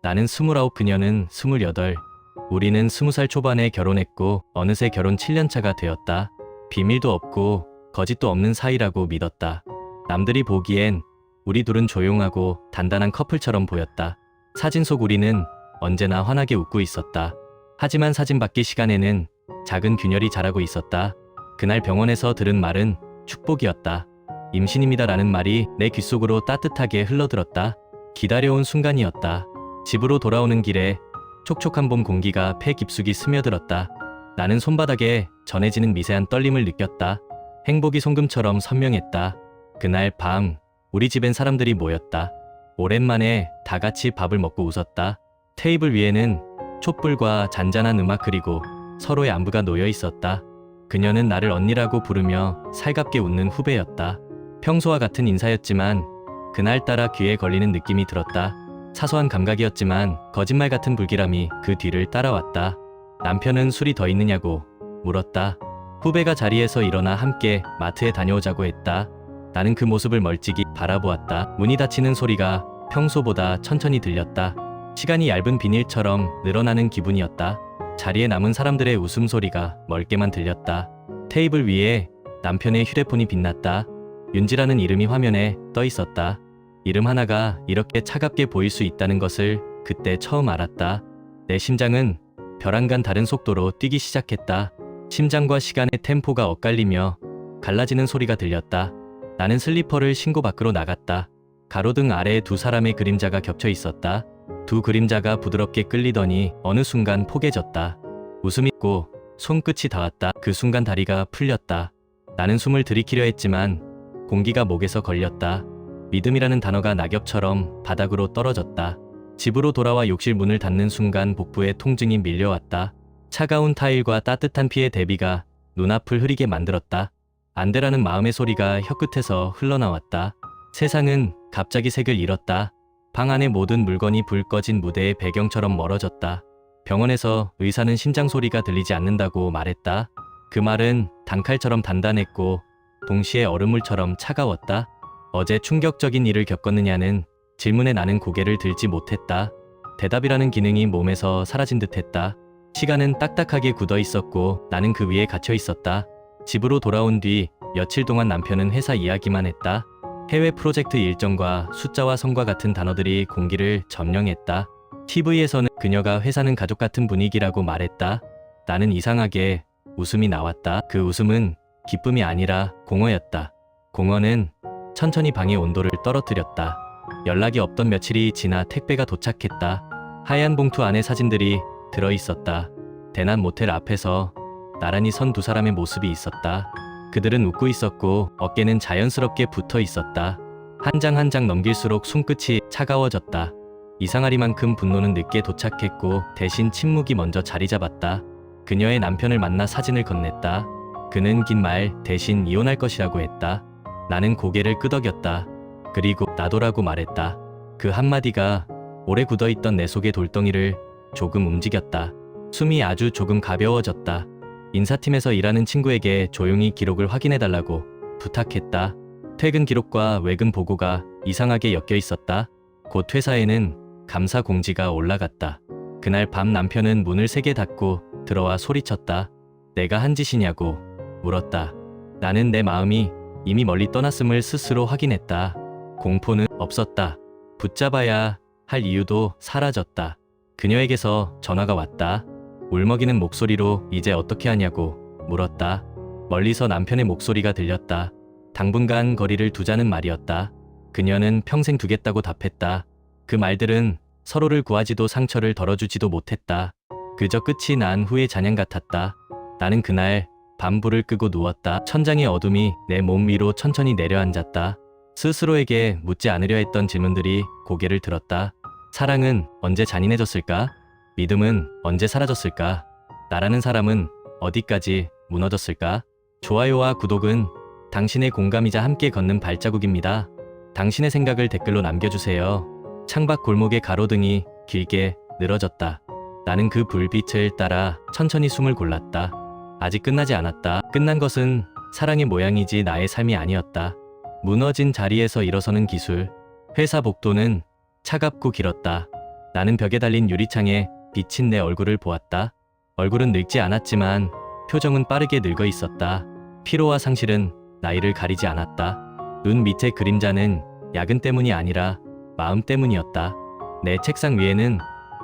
나는 29, 그녀는 28. 우리는 20살 초반에 결혼했고 어느새 결혼 7년차가 되었다. 비밀도 없고 거짓도 없는 사이라고 믿었다. 남들이 보기엔 우리 둘은 조용하고 단단한 커플처럼 보였다. 사진 속 우리는 언제나 환하게 웃고 있었다. 하지만 사진 밖의 시간에는 작은 균열이 자라고 있었다. 그날 병원에서 들은 말은 축복이었다. 임신입니다라는 말이 내 귓속으로 따뜻하게 흘러들었다. 기다려온 순간이었다. 집으로 돌아오는 길에 촉촉한 봄 공기가 폐 깊숙이 스며들었다. 나는 손바닥에 전해지는 미세한 떨림을 느꼈다. 행복이 송금처럼 선명했다. 그날 밤 우리 집엔 사람들이 모였다. 오랜만에 다 같이 밥을 먹고 웃었다. 테이블 위에는 촛불과 잔잔한 음악 그리고 서로의 안부가 놓여 있었다. 그녀는 나를 언니라고 부르며 살갑게 웃는 후배였다. 평소와 같은 인사였지만 그날따라 귀에 걸리는 느낌이 들었다. 사소한 감각이었지만 거짓말 같은 불길함이 그 뒤를 따라왔다. 남편은 술이 더 있느냐고 물었다. 후배가 자리에서 일어나 함께 마트에 다녀오자고 했다. 나는 그 모습을 멀찍이 바라보았다. 문이 닫히는 소리가 평소보다 천천히 들렸다. 시간이 얇은 비닐처럼 늘어나는 기분이었다. 자리에 남은 사람들의 웃음소리가 멀게만 들렸다. 테이블 위에 남편의 휴대폰이 빛났다. 윤지라는 이름이 화면에 떠 있었다. 이름 하나가 이렇게 차갑게 보일 수 있다는 것을 그때 처음 알았다. 내 심장은 벼랑간 다른 속도로 뛰기 시작했다. 심장과 시간의 템포가 엇갈리며 갈라지는 소리가 들렸다. 나는 슬리퍼를 신고 밖으로 나갔다. 가로등 아래에 두 사람의 그림자가 겹쳐 있었다. 두 그림자가 부드럽게 끌리더니 어느 순간 포개졌다. 웃음이 있고 손끝이 닿았다. 그 순간 다리가 풀렸다. 나는 숨을 들이키려 했지만 공기가 목에서 걸렸다. 믿음이라는 단어가 낙엽처럼 바닥으로 떨어졌다. 집으로 돌아와 욕실 문을 닫는 순간 복부에 통증이 밀려왔다. 차가운 타일과 따뜻한 피의 대비가 눈앞을 흐리게 만들었다. 안 되라는 마음의 소리가 혀끝에서 흘러나왔다. 세상은 갑자기 색을 잃었다. 방 안의 모든 물건이 불 꺼진 무대의 배경처럼 멀어졌다. 병원에서 의사는 심장 소리가 들리지 않는다고 말했다. 그 말은 단칼처럼 단단했고 동시에 얼음물처럼 차가웠다. 어제 충격적인 일을 겪었느냐는 질문에 나는 고개를 들지 못했다. 대답이라는 기능이 몸에서 사라진 듯했다. 시간은 딱딱하게 굳어 있었고 나는 그 위에 갇혀 있었다. 집으로 돌아온 뒤 며칠 동안 남편은 회사 이야기만 했다. 해외 프로젝트 일정과 숫자와 성과 같은 단어들이 공기를 점령했다. TV에서는 그녀가 회사는 가족 같은 분위기라고 말했다. 나는 이상하게 웃음이 나왔다. 그 웃음은 기쁨이 아니라 공허였다. 공허는 천천히 방의 온도를 떨어뜨렸다. 연락이 없던 며칠이 지나 택배가 도착했다. 하얀 봉투 안에 사진들이 들어있었다. 대난 모텔 앞에서 나란히 선 두 사람의 모습이 있었다. 그들은 웃고 있었고 어깨는 자연스럽게 붙어 있었다. 한 장 한 장 넘길수록 손끝이 차가워졌다. 이상하리만큼 분노는 늦게 도착했고 대신 침묵이 먼저 자리 잡았다. 그녀의 남편을 만나 사진을 건넸다. 그는 긴 말 대신 이혼할 것이라고 했다. 나는 고개를 끄덕였다. 그리고 나도라고 말했다. 그 한마디가 오래 굳어있던 내 속의 돌덩이를 조금 움직였다. 숨이 아주 조금 가벼워졌다. 인사팀에서 일하는 친구에게 조용히 기록을 확인해달라고 부탁했다. 퇴근 기록과 외근 보고가 이상하게 엮여 있었다. 곧 회사에는 감사 공지가 올라갔다. 그날 밤 남편은 문을 세게 닫고 들어와 소리쳤다. 내가 한 짓이냐고 물었다. 나는 내 마음이 이미 멀리 떠났음을 스스로 확인했다. 공포는 없었다. 붙잡아야 할 이유도 사라졌다. 그녀에게서 전화가 왔다. 울먹이는 목소리로 이제 어떻게 하냐고 물었다. 멀리서 남편의 목소리가 들렸다. 당분간 거리를 두자는 말이었다. 그녀는 평생 두겠다고 답했다. 그 말들은 서로를 구하지도 상처를 덜어주지도 못했다. 그저 끝이 난 후의 잔향 같았다. 나는 그날 밤 불을 끄고 누웠다. 천장의 어둠이 내 몸 위로 천천히 내려앉았다. 스스로에게 묻지 않으려 했던 질문들이 고개를 들었다. 사랑은 언제 잔인해졌을까? 믿음은 언제 사라졌을까? 나라는 사람은 어디까지 무너졌을까? 좋아요와 구독은 당신의 공감이자 함께 걷는 발자국입니다. 당신의 생각을 댓글로 남겨주세요. 창밖 골목의 가로등이 길게 늘어졌다. 나는 그 불빛을 따라 천천히 숨을 골랐다. 아직 끝나지 않았다. 끝난 것은 사랑의 모양이지 나의 삶이 아니었다. 무너진 자리에서 일어서는 기술. 회사 복도는 차갑고 길었다. 나는 벽에 달린 유리창에 비친 내 얼굴을 보았다. 얼굴은 늙지 않았지만 표정은 빠르게 늙어 있었다. 피로와 상실은 나이를 가리지 않았다. 눈 밑의 그림자는 야근 때문이 아니라 마음 때문이었다. 내 책상 위에는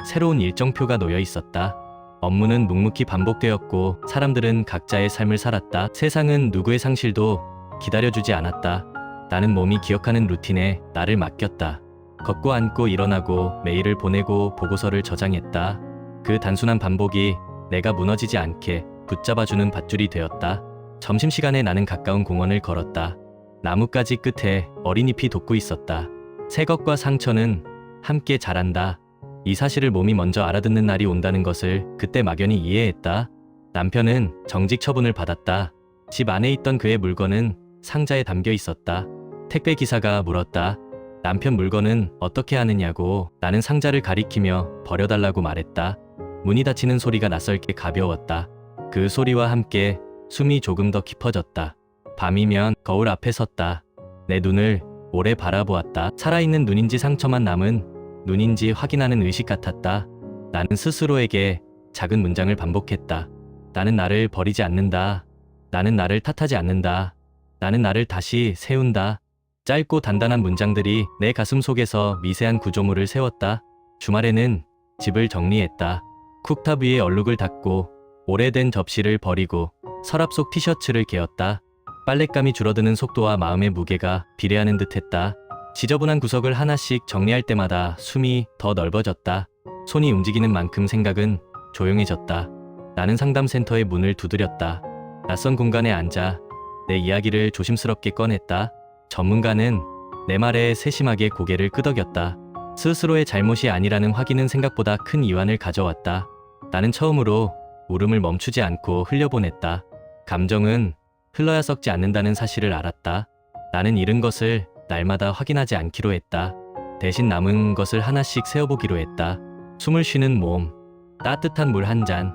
새로운 일정표가 놓여 있었다. 업무는 묵묵히 반복되었고 사람들은 각자의 삶을 살았다. 세상은 누구의 상실도 기다려주지 않았다. 나는 몸이 기억하는 루틴에 나를 맡겼다. 걷고 앉고 일어나고 메일을 보내고 보고서를 저장했다. 그 단순한 반복이 내가 무너지지 않게 붙잡아주는 밧줄이 되었다. 점심시간에 나는 가까운 공원을 걸었다. 나뭇가지 끝에 어린 잎이 돋고 있었다. 새 것과 상처는 함께 자란다. 이 사실을 몸이 먼저 알아듣는 날이 온다는 것을 그때 막연히 이해했다. 남편은 정직 처분을 받았다. 집 안에 있던 그의 물건은 상자에 담겨 있었다. 택배 기사가 물었다. 남편 물건은 어떻게 하느냐고. 나는 상자를 가리키며 버려달라고 말했다. 문이 닫히는 소리가 낯설게 가벼웠다. 그 소리와 함께 숨이 조금 더 깊어졌다. 밤이면 거울 앞에 섰다. 내 눈을 오래 바라보았다. 살아있는 눈인지 상처만 남은 눈인지 확인하는 의식 같았다. 나는 스스로에게 작은 문장을 반복했다. 나는 나를 버리지 않는다. 나는 나를 탓하지 않는다. 나는 나를 다시 세운다. 짧고 단단한 문장들이 내 가슴 속에서 미세한 구조물을 세웠다. 주말에는 집을 정리했다. 쿡탑 위에 얼룩을 닦고 오래된 접시를 버리고 서랍 속 티셔츠를 개었다. 빨랫감이 줄어드는 속도와 마음의 무게가 비례하는 듯했다. 지저분한 구석을 하나씩 정리할 때마다 숨이 더 넓어졌다. 손이 움직이는 만큼 생각은 조용해졌다. 나는 상담센터의 문을 두드렸다. 낯선 공간에 앉아 내 이야기를 조심스럽게 꺼냈다. 전문가는 내 말에 세심하게 고개를 끄덕였다. 스스로의 잘못이 아니라는 확인은 생각보다 큰 이완을 가져왔다. 나는 처음으로 울음을 멈추지 않고 흘려보냈다. 감정은 흘러야 썩지 않는다는 사실을 알았다. 나는 잃은 것을 날마다 확인하지 않기로 했다. 대신 남은 것을 하나씩 세어보기로 했다. 숨을 쉬는 몸, 따뜻한 물 한 잔,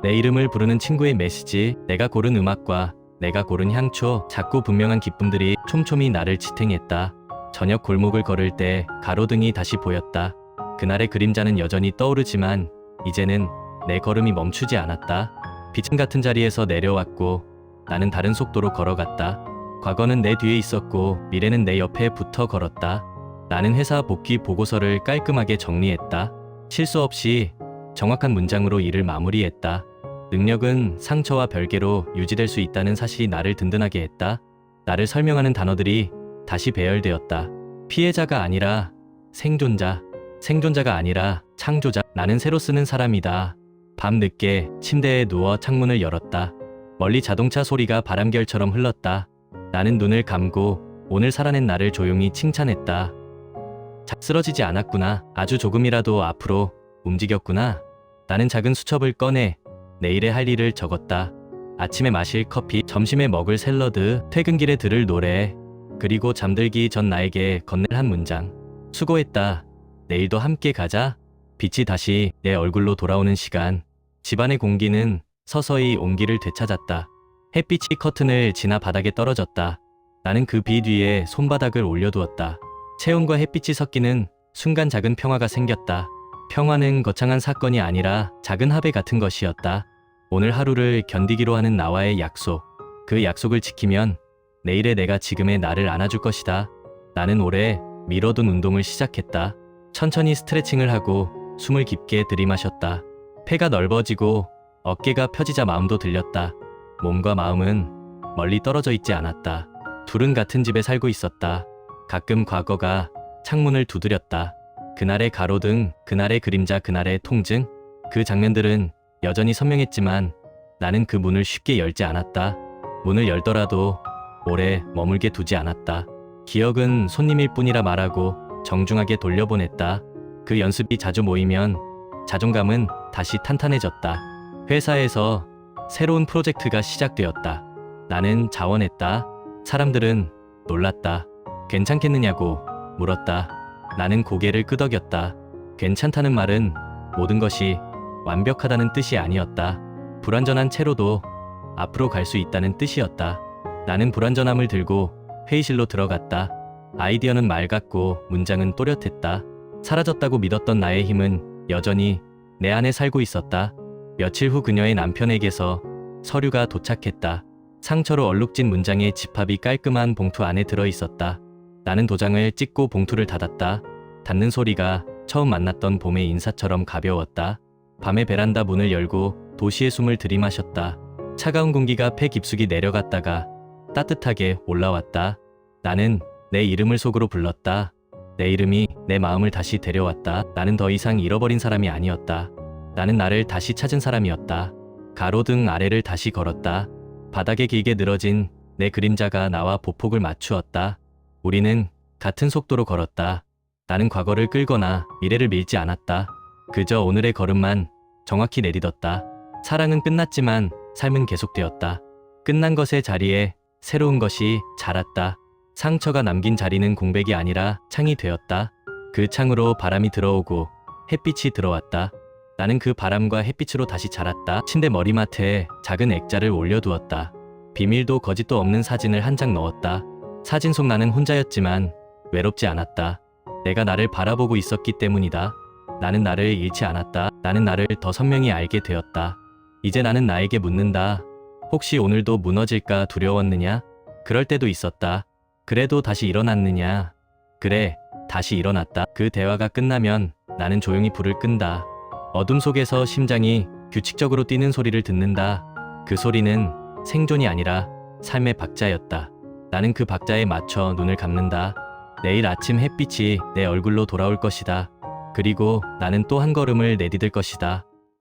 내 이름을 부르는 친구의 메시지, 내가 고른 음악과 내가 고른 향초, 작고 분명한 기쁨들이 촘촘히 나를 지탱했다. 저녁 골목을 걸을 때 가로등이 다시 보였다. 그날의 그림자는 여전히 떠오르지만 이제는 내 걸음이 멈추지 않았다. 빛은 같은 자리에서 내려왔고 나는 다른 속도로 걸어갔다. 과거는 내 뒤에 있었고 미래는 내 옆에 붙어 걸었다. 나는 회사 복귀 보고서를 깔끔하게 정리했다. 실수 없이 정확한 문장으로 일을 마무리했다. 능력은 상처와 별개로 유지될 수 있다는 사실이 나를 든든하게 했다. 나를 설명하는 단어들이 다시 배열되었다. 피해자가 아니라 생존자, 생존자가 아니라 창조자. 나는 새로 쓰는 사람이다. 밤늦게 침대에 누워 창문을 열었다. 멀리 자동차 소리가 바람결처럼 흘렀다. 나는 눈을 감고 오늘 살아낸 나를 조용히 칭찬했다. 쓰러지지 않았구나. 아주 조금이라도 앞으로 움직였구나. 나는 작은 수첩을 꺼내 내일에 할 일을 적었다. 아침에 마실 커피, 점심에 먹을 샐러드, 퇴근길에 들을 노래, 그리고 잠들기 전 나에게 건넬 한 문장. 수고했다. 내일도 함께 가자. 빛이 다시 내 얼굴로 돌아오는 시간. 집안의 공기는 서서히 온기를 되찾았다. 햇빛이 커튼을 지나 바닥에 떨어졌다. 나는 그 빛 위에 손바닥을 올려두었다. 체온과 햇빛이 섞이는 순간 작은 평화가 생겼다. 평화는 거창한 사건이 아니라 작은 합의 같은 것이었다. 오늘 하루를 견디기로 하는 나와의 약속. 그 약속을 지키면 내일의 내가 지금의 나를 안아줄 것이다. 나는 오래 미뤄둔 운동을 시작했다. 천천히 스트레칭을 하고 숨을 깊게 들이마셨다. 폐가 넓어지고 어깨가 펴지자 마음도 들렸다. 몸과 마음은 멀리 떨어져 있지 않았다. 둘은 같은 집에 살고 있었다. 가끔 과거가 창문을 두드렸다. 그날의 가로등, 그날의 그림자, 그날의 통증. 그 장면들은 여전히 선명했지만 나는 그 문을 쉽게 열지 않았다. 문을 열더라도 오래 머물게 두지 않았다. 기억은 손님일 뿐이라 말하고 정중하게 돌려보냈다. 그 연습이 자주 모이면 자존감은 다시 탄탄해졌다. 회사에서 새로운 프로젝트가 시작되었다. 나는 자원했다. 사람들은 놀랐다. 괜찮겠느냐고 물었다. 나는 고개를 끄덕였다. 괜찮다는 말은 모든 것이 완벽하다는 뜻이 아니었다. 불완전한 채로도 앞으로 갈 수 있다는 뜻이었다. 나는 불완전함을 들고 회의실로 들어갔다. 아이디어는 맑았고 문장은 또렷했다. 사라졌다고 믿었던 나의 힘은 여전히 내 안에 살고 있었다. 며칠 후 그녀의 남편에게서 서류가 도착했다. 상처로 얼룩진 문장의 집합이 깔끔한 봉투 안에 들어 있었다. 나는 도장을 찍고 봉투를 닫았다. 닫는 소리가 처음 만났던 봄의 인사처럼 가벼웠다. 밤에 베란다 문을 열고 도시의 숨을 들이마셨다. 차가운 공기가 폐 깊숙이 내려갔다가 따뜻하게 올라왔다. 나는 내 이름을 속으로 불렀다. 내 이름이 내 마음을 다시 데려왔다. 나는 더 이상 잃어버린 사람이 아니었다. 나는 나를 다시 찾은 사람이었다. 가로등 아래를 다시 걸었다. 바닥에 길게 늘어진 내 그림자가 나와 보폭을 맞추었다. 우리는 같은 속도로 걸었다. 나는 과거를 끌거나 미래를 밀지 않았다. 그저 오늘의 걸음만 정확히 내딛었다. 사랑은 끝났지만 삶은 계속되었다. 끝난 것의 자리에 새로운 것이 자랐다. 상처가 남긴 자리는 공백이 아니라 창이 되었다. 그 창으로 바람이 들어오고 햇빛이 들어왔다. 나는 그 바람과 햇빛으로 다시 자랐다. 침대 머리맡에 작은 액자를 올려두었다. 비밀도 거짓도 없는 사진을 한 장 넣었다. 사진 속 나는 혼자였지만 외롭지 않았다. 내가 나를 바라보고 있었기 때문이다. 나는 나를 잃지 않았다. 나는 나를 더 선명히 알게 되었다. 이제 나는 나에게 묻는다. 혹시 오늘도 무너질까 두려웠느냐? 그럴 때도 있었다. 그래도 다시 일어났느냐? 그래, 다시 일어났다. 그 대화가 끝나면 나는 조용히 불을 끈다. 어둠 속에서 심장이 규칙적으로 뛰는 소리를 듣는다. 그 소리는 생존이 아니라 삶의 박자였다. 나는 그 박자에 맞춰 눈을 감는다. 내일 아침 햇빛이 내 얼굴로 돌아올 것이다. 그리고 나는 또 한 걸음을 내디딜 것이다.